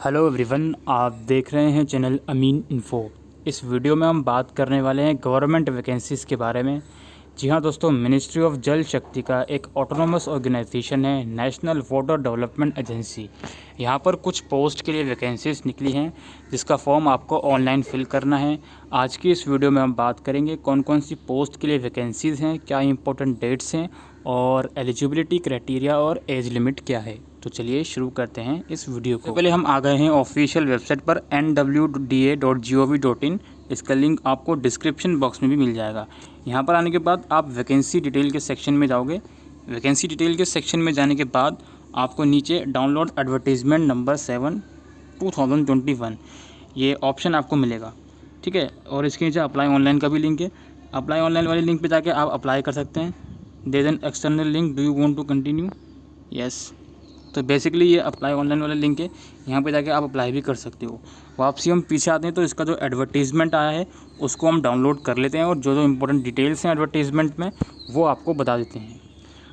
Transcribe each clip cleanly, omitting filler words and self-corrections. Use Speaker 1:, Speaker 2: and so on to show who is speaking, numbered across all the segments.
Speaker 1: Hello everyone, आप देख रहे हैं चैनल अमीन इन्फो। इस वीडियो में हम बात करने वाले हैं गवर्नमेंट वैकेंसीज़ के बारे में। जी हाँ दोस्तों, मिनिस्ट्री ऑफ जल शक्ति का एक ऑटोनोमस ऑर्गेनाइजेशन है नेशनल वाटर डेवलपमेंट एजेंसी। यहाँ पर कुछ पोस्ट के लिए वैकेंसीज़ निकली हैं जिसका फॉर्म आपको ऑनलाइन फिल करना है। आज की इस वीडियो में हम बात करेंगे कौन कौन सी पोस्ट के लिए वैकेंसीज़ हैं, क्या इंपॉर्टेंट डेट्स हैं और एलिजिबिलिटी क्राइटेरिया और एज लिमिट क्या है। तो चलिए शुरू करते हैं इस वीडियो को। पहले हम आ गए हैं ऑफिशियल वेबसाइट पर nwda.gov.in। इसका लिंक आपको डिस्क्रिप्शन बॉक्स में भी मिल जाएगा। यहाँ पर आने के बाद आप वैकेंसी डिटेल के सेक्शन में जाओगे। वैकेंसी डिटेल के सेक्शन में जाने के बाद आपको नीचे डाउनलोड एडवर्टीज़मेंट नंबर 7 2021 ये ऑप्शन आपको मिलेगा, ठीक है। और इसके नीचे अप्लाई ऑनलाइन का भी लिंक है। अप्लाई ऑनलाइन वाले लिंक पे जाके आप अप्लाई कर सकते हैं। There an external link, do you want to continue, yes. तो बेसिकली ये अप्लाई ऑनलाइन वाला लिंक है, यहाँ पे जाके आप अप्लाई भी कर सकते हो। वापसी हम पीछे आते हैं तो इसका जो एडवर्टीज़मेंट आया है उसको हम डाउनलोड कर लेते हैं और जो जो इंपॉर्टेंट डिटेल्स हैं एडवर्टीज़मेंट में वो आपको बता देते हैं।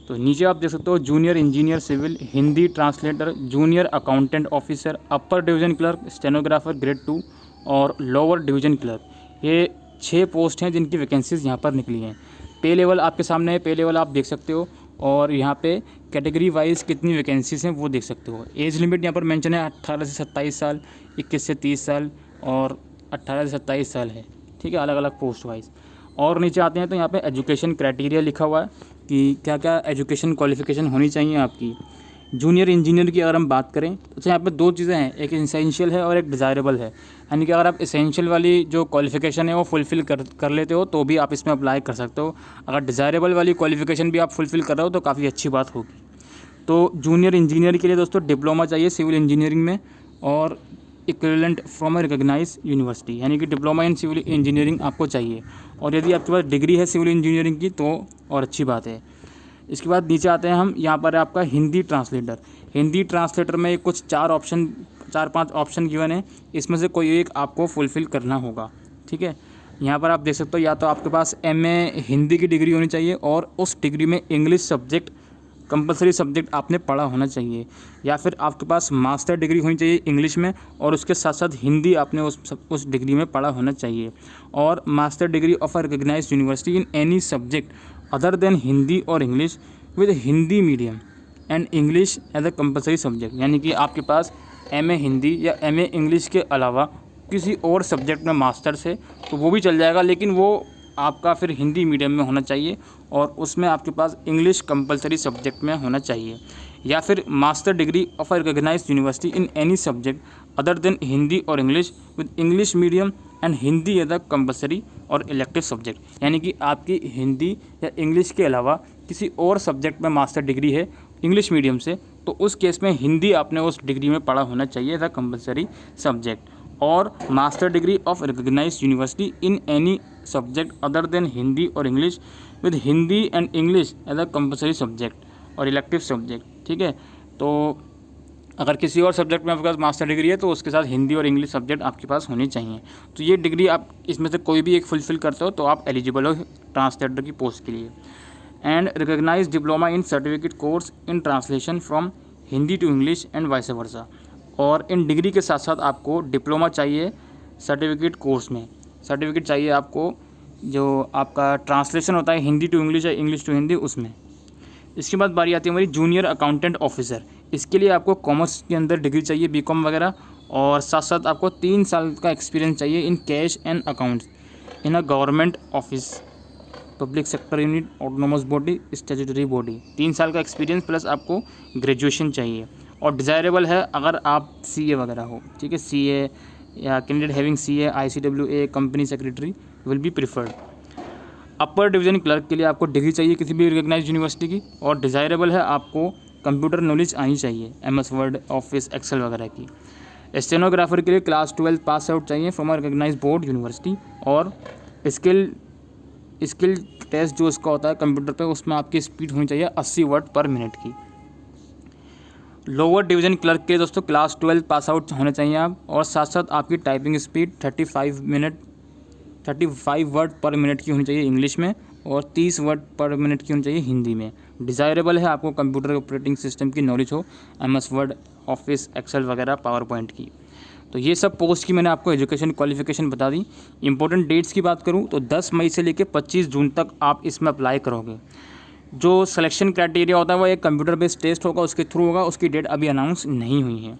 Speaker 1: तो नीचे आप देख सकते हो junior engineer civil, Hindi translator, junior accountant officer, upper division clerk, stenographer grade 2 और लोअर डिवीज़न क्लर्क। ये 6 पोस्ट हैं जिनकी वैकेंसीज़ यहाँ पर निकली हैं। पे लेवल आपके सामने है, पे लेवल आप देख सकते हो और यहाँ पे कैटेगरी वाइज कितनी वैकेंसीज़ हैं वो देख सकते हो। एज लिमिट यहाँ पर मेंशन है 18 से 27 साल, 21 से 30 साल और 18 से 27 साल है, ठीक है, अलग अलग पोस्ट वाइज। और नीचे आते हैं तो यहाँ पे एजुकेशन क्राइटेरिया लिखा हुआ है कि क्या क्या एजुकेशन क्वालिफिकेशन होनी चाहिए आपकी। जूनियर इंजीनियर की अगर हम बात करें तो यहाँ पे 2 चीज़ें हैं, एक इसेंशियल है और एक डिज़ायरेबल है। यानी कि अगर आप इसेंशियल वाली जो क्वालिफिकेशन है वो फुलफ़िल कर लेते हो तो भी आप इसमें अप्लाई कर सकते हो। अगर डिज़ायरेबल वाली क्वालिफिकेशन भी आप फुलफ़िल कर रहे हो तो काफ़ी अच्छी बात होगी। तो जूनियर इंजीनियर के लिए दोस्तों डिप्लोमा चाहिए सिविल इंजीनियरिंग में और equivalent from a recognise university, यानी कि डिप्लोमा इन सिविल इंजीनियरिंग आपको चाहिए। और यदि आपके पास डिग्री है सिविल इंजीनियरिंग की तो और अच्छी बात है। इसके बाद नीचे आते हैं हम, यहाँ पर है आपका हिंदी ट्रांसलेटर। हिंदी ट्रांसलेटर में कुछ 4-5 ऑप्शन गिवन है, इसमें से कोई एक आपको फुलफ़िल करना होगा, ठीक है। यहाँ पर आप देख सकते हो या तो आपके पास MA हिंदी की डिग्री होनी चाहिए और उस डिग्री में इंग्लिश सब्जेक्ट कंपलसरी सब्जेक्ट आपने पढ़ा होना चाहिए, या फिर आपके पास मास्टर डिग्री होनी चाहिए इंग्लिश में और उसके साथ साथ हिंदी आपने उस डिग्री में पढ़ा होना चाहिए। और master degree of a recognised university in any subject other than Hindi और English with Hindi medium and English as a compulsory subject. यानी कि आपके पास MA हिंदी या MA इंग्लिश के अलावा किसी और सब्जेक्ट में मास्टर्स है तो वो भी चल जाएगा, लेकिन वो आपका फिर हिंदी मीडियम में होना चाहिए और उसमें आपके पास इंग्लिश कंपलसरी सब्जेक्ट में होना चाहिए। या फिर master degree of a recognised university in any subject other than Hindi और English with English medium and Hindi as a compulsory और इलेक्टिव सब्जेक्ट। यानी कि आपकी हिंदी या इंग्लिश के अलावा किसी और सब्जेक्ट में मास्टर डिग्री है इंग्लिश मीडियम से तो उस केस में हिंदी आपने उस डिग्री में पढ़ा होना चाहिए एज अ कंपलसरी सब्जेक्ट। और master degree of recognised university in any subject other than Hindi और English with Hindi and English as a compulsory subject और इलेक्टिव सब्जेक्ट, ठीक है। तो अगर किसी और सब्जेक्ट में आपके पास मास्टर डिग्री है तो उसके साथ हिंदी और इंग्लिश सब्जेक्ट आपके पास होनी चाहिए। तो ये डिग्री आप इसमें से कोई भी एक फुलफ़िल करते हो तो आप एलिजिबल हो ट्रांसलेटर की पोस्ट के लिए। And recognise diploma in certificate course in translation from Hindi to English and vice versa. और इन डिग्री के साथ साथ आपको डिप्लोमा चाहिए सर्टिफिकेट कोर्स में, सर्टिफिकेट चाहिए आपको जो आपका ट्रांसलेशन होता है हिंदी टू इंग्लिश या इंग्लिश टू हिंदी उसमें। इसके बाद बारी आती है हमारी जूनियर अकाउंटेंट ऑफिसर। इसके लिए आपको कॉमर्स के अंदर डिग्री चाहिए, BCom वगैरह, और साथ साथ आपको 3 साल का एक्सपीरियंस चाहिए in cash and accounts in a government office, public sector unit, autonomous body, statutory body. 3 साल का एक्सपीरियंस प्लस आपको ग्रेजुएशन चाहिए। और डिज़ायरेबल है अगर आप CA वगैरह हो, ठीक है, CA या candidate having CA, ICWA, company secretary will be preferred. Upper division clerk के लिए आपको डिग्री चाहिए किसी भी रिकॉग्नाइज्ड यूनिवर्सिटी की और डिज़ायरेबल है आपको कंप्यूटर नॉलेज आनी चाहिए, MS वर्ड, ऑफिस, एक्सेल वगैरह की। स्टेनोग्राफर के लिए क्लास 12 पास आउट चाहिए from a recognised board university. और स्किल टेस्ट जो इसका होता है कंप्यूटर पे उसमें आपकी स्पीड होनी चाहिए 80 वर्ड पर मिनट की। लोअर डिवीज़न क्लर्क के लिए दोस्तों क्लास 12 पास आउट होने चाहिए आप, और साथ साथ आपकी टाइपिंग स्पीड 35 वर्ड पर मिनट की होनी चाहिए इंग्लिश में और 30 वर्ड पर मिनट की होनी चाहिए हिंदी में। डिज़ायरेबल है आपको कंप्यूटर ऑपरेटिंग सिस्टम की नॉलेज हो, MS वर्ड, ऑफिस, एक्सेल वगैरह, पावर पॉइंट की। तो ये सब पोस्ट की मैंने आपको एजुकेशन क्वालिफिकेशन बता दी। इंपॉर्टेंट डेट्स की बात करूँ तो 10 मई से लेकर 25 जून तक आप इसमें अप्लाई करोगे। जो सिलेक्शन क्राइटेरिया होता है वो एक कंप्यूटर बेस्ड टेस्ट होगा, उसके थ्रू होगा। उसकी डेट अभी अनाउंस नहीं हुई है।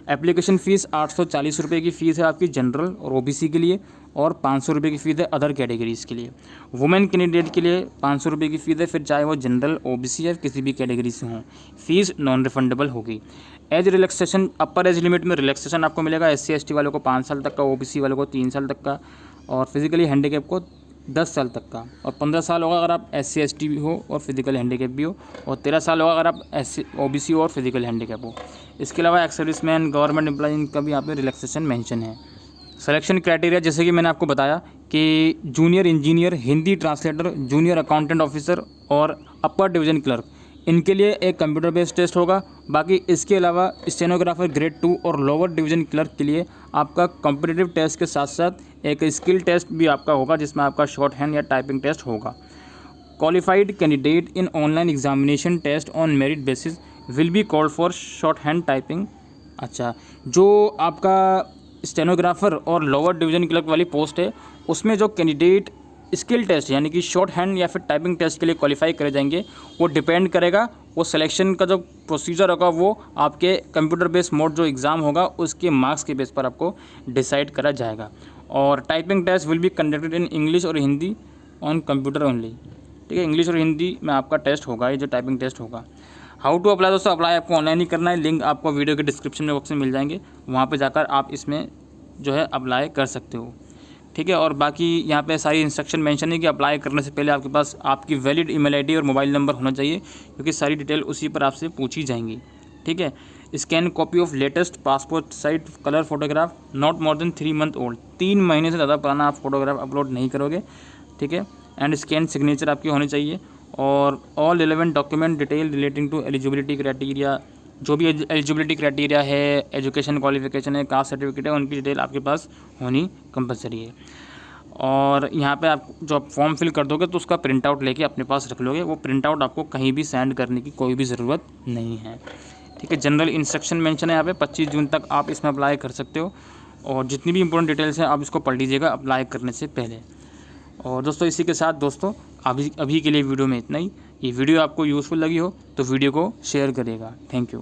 Speaker 1: एप्लीकेशन फ़ीस 840 रुपये की फ़ीस है आपकी जनरल और ओबीसी के लिए, और 500 रुपये की फ़ीस है अदर कैटेगरीज़ के लिए। वुमेन कैंडिडेट के लिए 500 रुपये की फ़ीस है, फिर चाहे वो जनरल, ओबीसी या किसी भी कैटेगरी से हों। फ़ीस नॉन रिफंडेबल होगी। एज रिलैक्सेशन, अपर एज लिमिट में रिलैक्सेशन आपको मिलेगा। SC/ST वालों को 5 साल तक का, ओबीसी वालों को 3 साल तक का, और फिजिकली हैंडीकैप को 10 साल तक का, और 15 साल होगा अगर आप SC/ST भी हो और फिजिकल हैंडीकैप भी हो, और 13 साल होगा अगर आप OBC हो और फिजिकल हैंडीकैप हो। इसके अलावा एक्स सर्विसमैन, गवर्नमेंट एम्प्लॉय का भी यहाँ पे रिलैक्सेशन मेंशन है। सिलेक्शन क्राइटेरिया जैसे कि मैंने आपको बताया कि junior engineer, Hindi translator, junior accountant officer और अपर डिवीज़न क्लर्क, इनके लिए एक कंप्यूटर बेस्ड टेस्ट होगा। बाकी इसके अलावा स्टेनोग्राफर ग्रेड 2 और लोअर डिवीज़न क्लर्क के लिए आपका कॉम्पिटिटिव टेस्ट के साथ साथ एक स्किल टेस्ट भी आपका होगा, जिसमें आपका शॉर्ट हैंड या टाइपिंग टेस्ट होगा। Qualified candidate in online examination test on merit basis will be called for shorthand typing. अच्छा, जो आपका स्टेनोग्राफर और लोअर डिवीज़न क्लर्क वाली पोस्ट है, उसमें जो कैंडिडेट स्किल टेस्ट यानी कि शॉर्ट हैंड या फिर टाइपिंग टेस्ट के लिए क्वालिफाई करे जाएंगे, वो डिपेंड करेगा, वो सिलेक्शन का जो प्रोसीजर होगा वो आपके कंप्यूटर बेस्ड मोड जो एग्ज़ाम होगा उसके मार्क्स के बेस पर आपको डिसाइड करा जाएगा। और typing test will be conducted in English और हिंदी ऑन कंप्यूटर ओनली। ठीक है, इंग्लिश और हिंदी में आपका टेस्ट होगा, ये जो टाइपिंग टेस्ट होगा। हाउ टू अप्लाई दोस्तों, अप्लाई आपको ऑनलाइन ही करना है। लिंक आपको वीडियो के डिस्क्रिप्शन बॉक्स में मिल जाएंगे, वहाँ पे जाकर आप इसमें जो है अप्लाई कर सकते हो। ठीक है, और बाकी यहाँ पे सारी इंस्ट्रक्शन मेंशन है कि अप्लाई करने से पहले आपके पास आपकी वैलिड ईमेल आईडी और मोबाइल नंबर होना चाहिए, क्योंकि सारी डिटेल उसी पर आपसे पूछी जाएंगी। ठीक है, scan copy of latest passport size colour photograph not more than 3 month old, 3 महीने से ज़्यादा पुराना आप फोटोग्राफ अपलोड नहीं करोगे। ठीक है, एंड स्कैन सिग्नेचर आपकी होनी चाहिए, और all relevant document detail relating to eligibility criteria, जो भी एलिजिबिलिटी क्राइटेरिया है, एजुकेशन क्वालिफिकेशन है, कास्ट सर्टिफिकेट है, उनकी डिटेल आपके पास होनी कंपलसरी है। और यहाँ पे आप जो फॉर्म फिल कर दोगे तो उसका प्रिंट आउट लेके अपने पास रख लोगे, वो प्रिंट आउट आपको कहीं भी सेंड करने की कोई भी ज़रूरत नहीं है। ठीक है, जनरल इंस्ट्रक्शन मेंशन है यहाँ पे, 25 जून तक आप इसमें अप्लाई कर सकते हो, और जितनी भी इंपॉर्टेंट डिटेल्स हैं आप इसको पढ़ लीजिएगा अप्लाई करने से पहले। और दोस्तों इसी के साथ दोस्तों अभी के लिए वीडियो में इतना ही। ये वीडियो आपको यूज़फुल लगी हो तो वीडियो को शेयर करिएगा। Thank you.